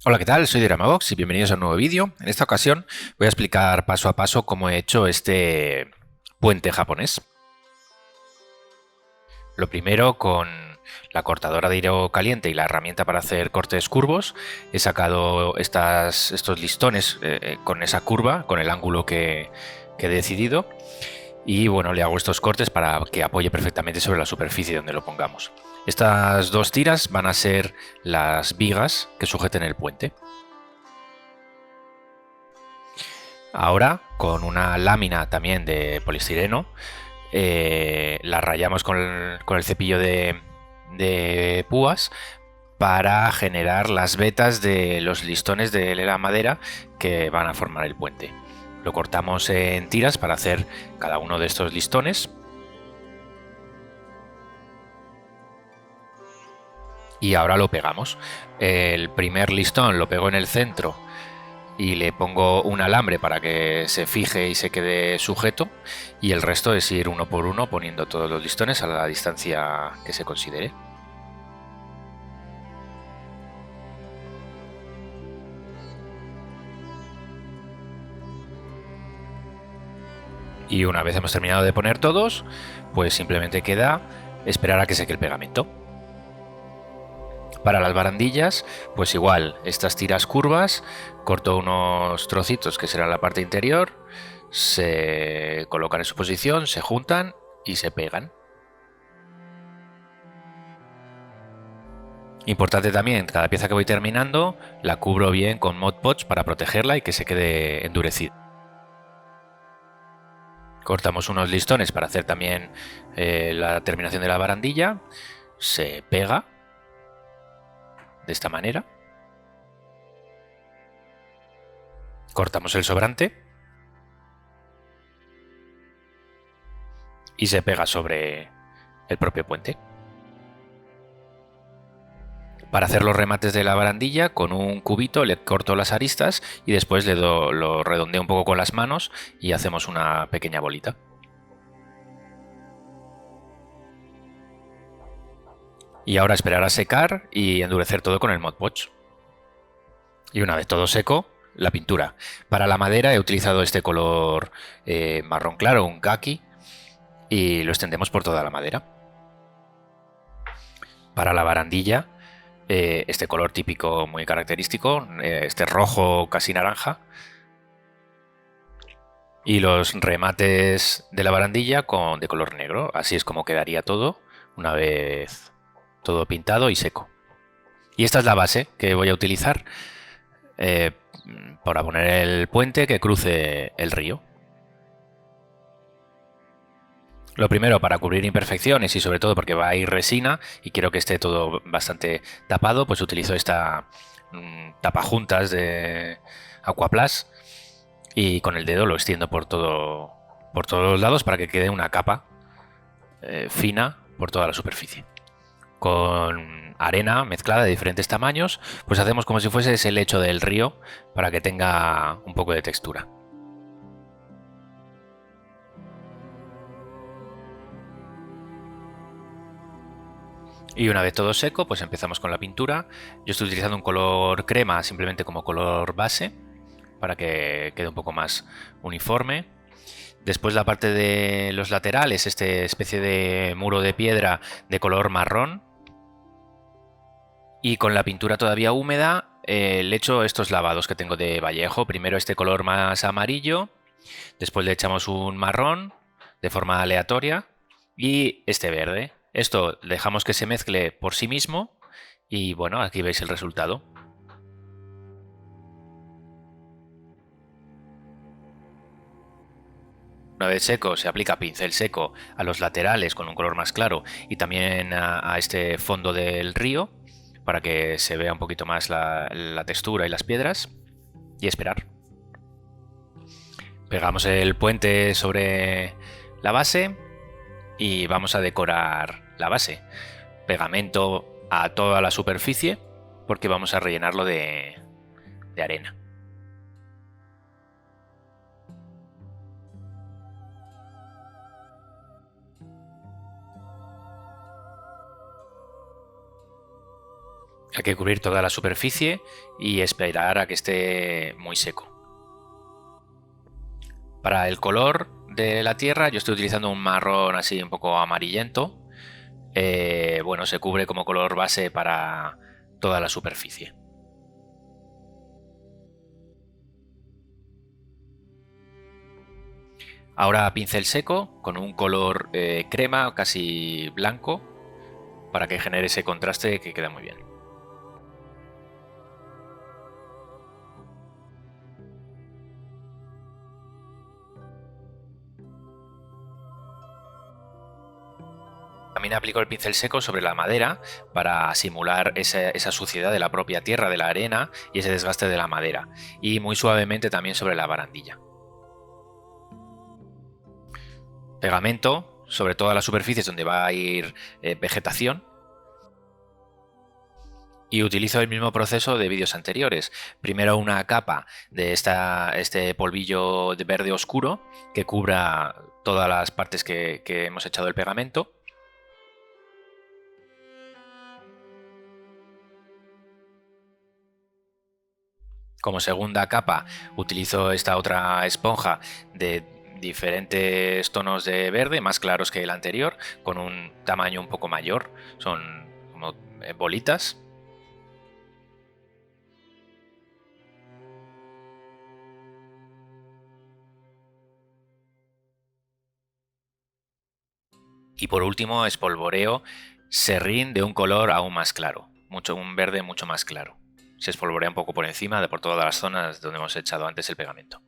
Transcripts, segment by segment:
Hola, ¿qué tal? Soy Dyramabox y bienvenidos a un nuevo vídeo. En esta ocasión voy a explicar paso a paso cómo he hecho este puente japonés. Lo primero, con la cortadora de hilo caliente y la herramienta para hacer cortes curvos, he sacado estos listones con esa curva, con el ángulo que he decidido, y bueno, le hago estos cortes para que apoye perfectamente sobre la superficie donde lo pongamos. Estas dos tiras van a ser las vigas que sujeten el puente. Ahora, con una lámina también de polistireno, la rayamos con el cepillo de púas para generar las vetas de los listones de la madera que van a formar el puente. Lo cortamos en tiras para hacer cada uno de estos listones y ahora lo pegamos. El primer listón lo pego en el centro y le pongo un alambre para que se fije y se quede sujeto, y el resto es ir uno por uno poniendo todos los listones a la distancia que se considere. Y una vez hemos terminado de poner todos, pues simplemente queda esperar a que seque el pegamento. Para las barandillas, pues igual, estas tiras curvas, corto unos trocitos que serán la parte interior, se colocan en su posición, se juntan y se pegan. Importante también, cada pieza que voy terminando la cubro bien con Mod Podge para protegerla y que se quede endurecida. Cortamos unos listones para hacer también la terminación de la barandilla. Se pega de esta manera. Cortamos el sobrante y se pega sobre el propio puente. Para hacer los remates de la barandilla, con un cubito le corto las aristas y después lo redondeo un poco con las manos y hacemos una pequeña bolita. Y ahora esperar a secar y endurecer todo con el Mod Podge. Y una vez todo seco, la pintura. Para la madera he utilizado este color marrón claro, un kaki, y lo extendemos por toda la madera. Para la barandilla, este color típico muy característico, este rojo casi naranja, y los remates de la barandilla de color negro. Así es como quedaría todo una vez todo pintado y seco. Y esta es la base que voy a utilizar eh, para poner el puente que cruce el río. Lo primero, para cubrir imperfecciones y sobre todo porque va a ir resina y quiero que esté todo bastante tapado, pues utilizo esta tapajuntas de Aquaplast y con el dedo lo extiendo por todos los lados para que quede una capa fina por toda la superficie. Con arena mezclada de diferentes tamaños, pues hacemos como si fuese ese lecho del río para que tenga un poco de textura. Y una vez todo seco, pues empezamos con la pintura. Yo estoy utilizando un color crema simplemente como color base para que quede un poco más uniforme. Después la parte de los laterales, este especie de muro de piedra de color marrón. Y con la pintura todavía húmeda, le echo estos lavados que tengo de Vallejo. Primero este color más amarillo, después le echamos un marrón de forma aleatoria y este verde. Esto dejamos que se mezcle por sí mismo y bueno, aquí veis el resultado. Una vez seco, se aplica pincel seco a los laterales con un color más claro y también a este fondo del río para que se vea un poquito más la textura y las piedras y esperar. Pegamos el puente sobre la base y vamos a decorar la base. Pegamento a toda la superficie porque vamos a rellenarlo de arena. Hay que cubrir toda la superficie y esperar a que esté muy seco. Para el color de la tierra yo estoy utilizando un marrón así un poco amarillento. Bueno, se cubre como color base para toda la superficie. Ahora pincel seco con un color crema, casi blanco, para que genere ese contraste que queda muy bien. También aplico el pincel seco sobre la madera para simular esa suciedad de la propia tierra, de la arena y ese desgaste de la madera. Y muy suavemente también sobre la barandilla. Pegamento sobre todas las superficies donde va a ir vegetación. Y utilizo el mismo proceso de vídeos anteriores. Primero una capa de este polvillo de verde oscuro que cubra todas las partes que hemos echado el pegamento. Como segunda capa utilizo esta otra esponja de diferentes tonos de verde, más claros que el anterior, con un tamaño un poco mayor. Son como bolitas. Y por último espolvoreo serrín de un color aún más claro, un verde mucho más claro. Se espolvorea un poco por encima de por todas las zonas donde hemos echado antes el pegamento.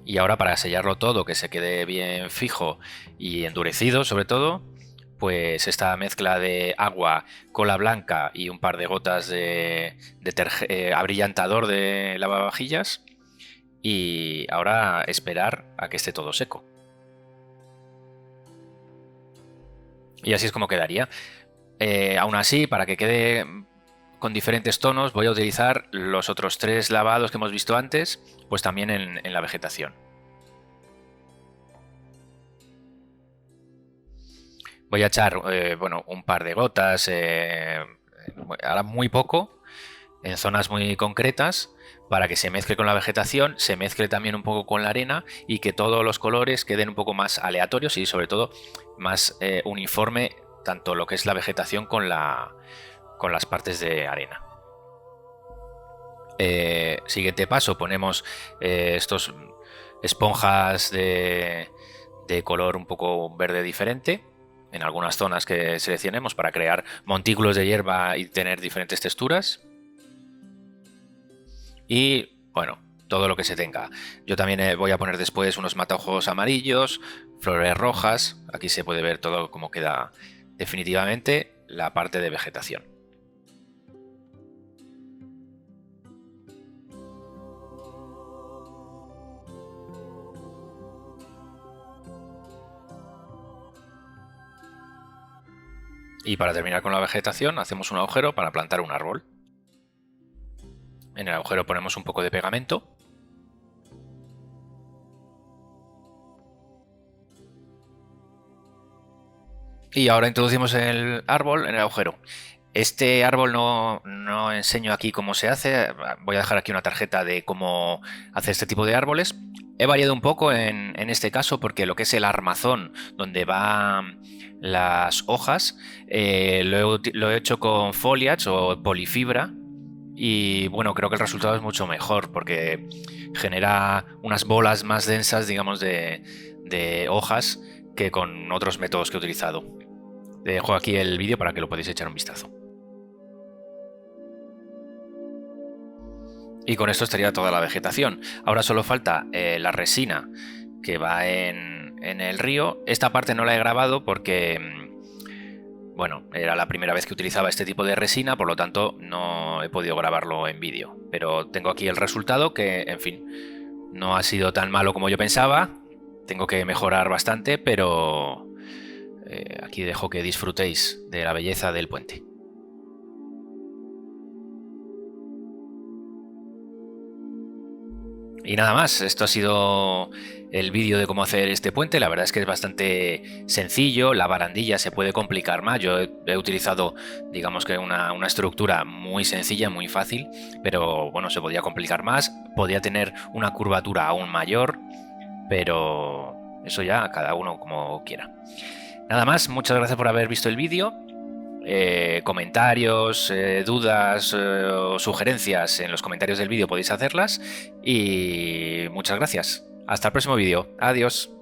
Y ahora para sellarlo todo, que se quede bien fijo y endurecido sobre todo, pues esta mezcla de agua, cola blanca y un par de gotas de abrillantador de lavavajillas. Y ahora esperar a que esté todo seco. Y así es como quedaría. Aún así, para que quede con diferentes tonos, voy a utilizar los otros 3 lavados que hemos visto antes, pues también en la vegetación. Voy a echar bueno, un par de gotas, ahora muy poco, en zonas muy concretas, para que se mezcle con la vegetación, se mezcle también un poco con la arena y que todos los colores queden un poco más aleatorios y sobre todo más uniforme, tanto lo que es la vegetación con las partes de arena. Siguiente paso, ponemos estos esponjas de color un poco verde diferente en algunas zonas que seleccionemos para crear montículos de hierba y tener diferentes texturas. Y bueno, todo lo que se tenga. Yo también voy a poner después unos matojos amarillos, flores rojas. Aquí se puede ver todo cómo queda definitivamente la parte de vegetación. Y para terminar con la vegetación hacemos un agujero para plantar un árbol. En el agujero ponemos un poco de pegamento. Y ahora introducimos el árbol en el agujero. Este árbol no enseño aquí cómo se hace. Voy a dejar aquí una tarjeta de cómo hacer este tipo de árboles. He variado un poco en este caso porque lo que es el armazón donde van las hojas lo he hecho con foliage o polifibra. Y bueno, creo que el resultado es mucho mejor porque genera unas bolas más densas, digamos, de hojas que con otros métodos que he utilizado. Te dejo aquí el vídeo para que lo podáis echar un vistazo. Y con esto estaría toda la vegetación. Ahora solo falta la resina que va en el río. Esta parte no la he grabado porque bueno, era la primera vez que utilizaba este tipo de resina, por lo tanto no he podido grabarlo en vídeo. Pero tengo aquí el resultado que, en fin, no ha sido tan malo como yo pensaba. Tengo que mejorar bastante, pero aquí dejo que disfrutéis de la belleza del puente. Y nada más, esto ha sido el vídeo de cómo hacer este puente. La verdad es que es bastante sencillo, la barandilla se puede complicar más. Yo he utilizado, digamos que una estructura muy sencilla, muy fácil, pero bueno, se podía complicar más, podía tener una curvatura aún mayor, pero eso ya cada uno como quiera. Nada más, muchas gracias por haber visto el vídeo. Comentarios, dudas o sugerencias en los comentarios del vídeo podéis hacerlas y muchas gracias. Hasta el próximo vídeo. Adiós.